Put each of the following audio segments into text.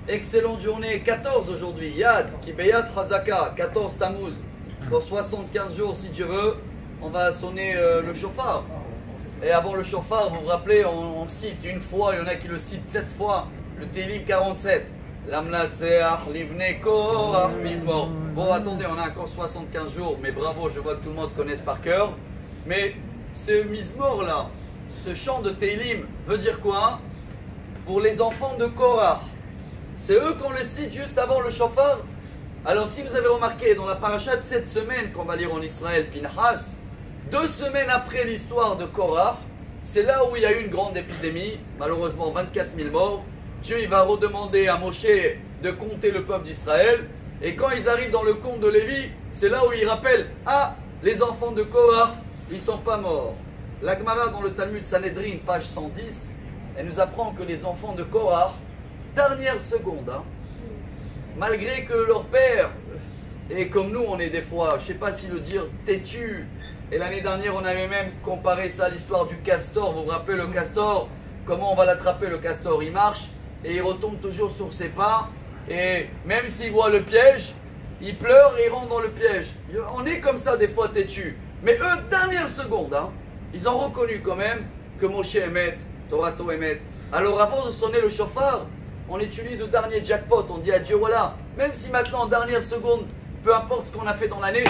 Excellente journée, 14 aujourd'hui. Yad, Kibeyat Hazaka, 14 Tammuz. Dans 75 jours, si Dieu veut, on va sonner le chauffard. Et avant le chauffard, vous vous rappelez, on cite une fois, il y en a qui le citent 7 fois, le Télim 47. Lamnatseach livne korach mizmor. Bon, attendez, on a encore 75 jours, mais bravo, je vois que tout le monde connaisse par cœur. Mais ce mizmor là, ce chant de Télim veut dire quoi? Pour les enfants de Korach. C'est eux qu'on le cite juste avant le chauffard. Alors si vous avez remarqué, dans la paracha de cette semaine qu'on va lire en Israël, Pinchas, 2 semaines après l'histoire de Korach, c'est là où il y a eu une grande épidémie, malheureusement 24 000 morts. Dieu il va redemander à Moshe de compter le peuple d'Israël. Et quand ils arrivent dans le compte de Lévi, c'est là où il rappelle, ah, les enfants de Korach, ils ne sont pas morts. La Gemara dans le Talmud Sanhedrin, page 110, elle nous apprend que les enfants de Korach, dernière seconde, malgré que leur père, et comme nous on est des fois, je ne sais pas si le dire, têtu, et l'année dernière on avait même comparé ça à l'histoire du castor, vous vous rappelez le castor, comment on va l'attraper le castor, il marche et il retombe toujours sur ses pas, et même s'il voit le piège, il pleure et il rentre dans le piège. On est comme ça des fois têtu, mais eux, dernière seconde, ils ont reconnu quand même que Moshe Emet, Torato Emet. Alors avant de sonner le chauffard, on utilise le dernier jackpot, on dit à Dieu voilà, même si maintenant en dernière seconde, peu importe ce qu'on a fait dans l'année,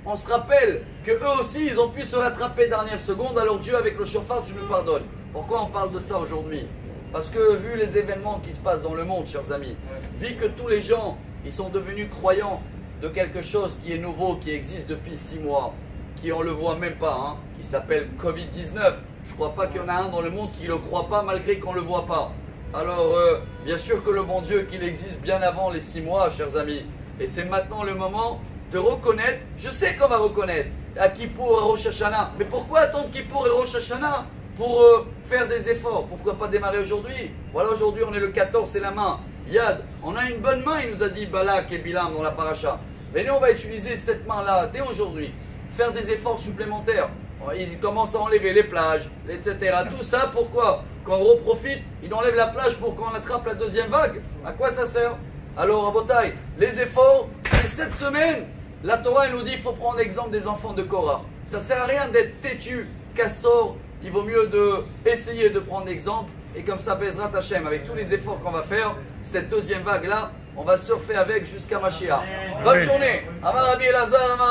on se rappelle que eux aussi ils ont pu se rattraper dernière seconde, alors Dieu avec le chauffard tu nous pardonnes. Pourquoi on parle de ça aujourd'hui? Parce que vu les événements qui se passent dans le monde, chers amis, vu que tous les gens ils sont devenus croyants de quelque chose qui est nouveau, qui existe depuis 6 mois, qui on le voit même pas, qui s'appelle Covid-19, je ne crois pas qu'il y en a un dans le monde qui ne le croit pas malgré qu'on ne le voit pas. Alors, bien sûr que le bon Dieu, qu'il existe bien avant les 6 mois, chers amis. Et c'est maintenant le moment de reconnaître, je sais qu'on va reconnaître, à Kippour, à Rosh Hashanah. Mais pourquoi attendre Kippour et Rosh Hashanah pour faire des efforts? Pourquoi pas démarrer aujourd'hui? Voilà, aujourd'hui on est le 14, c'est la main. Yad, on a une bonne main, il nous a dit Balak et Bilam dans la paracha. Mais nous on va utiliser cette main-là dès aujourd'hui, faire des efforts supplémentaires. Ils commencent à enlever les plages, etc. Tout ça, pourquoi? Quand on reprofite, il enlève la plage pour qu'on attrape la deuxième vague. À quoi ça sert? Alors, à Botaï, les efforts, c'est cette semaine. La Torah elle nous dit qu'il faut prendre l'exemple des enfants de Korach. Ça ne sert à rien d'être têtu, castor. Il vaut mieux essayer de prendre l'exemple. Et comme ça, Bezrat Hashem, avec tous les efforts qu'on va faire, cette deuxième vague-là, on va surfer avec jusqu'à Mashiach. Bonne journée. Amar Rabbi Elazar.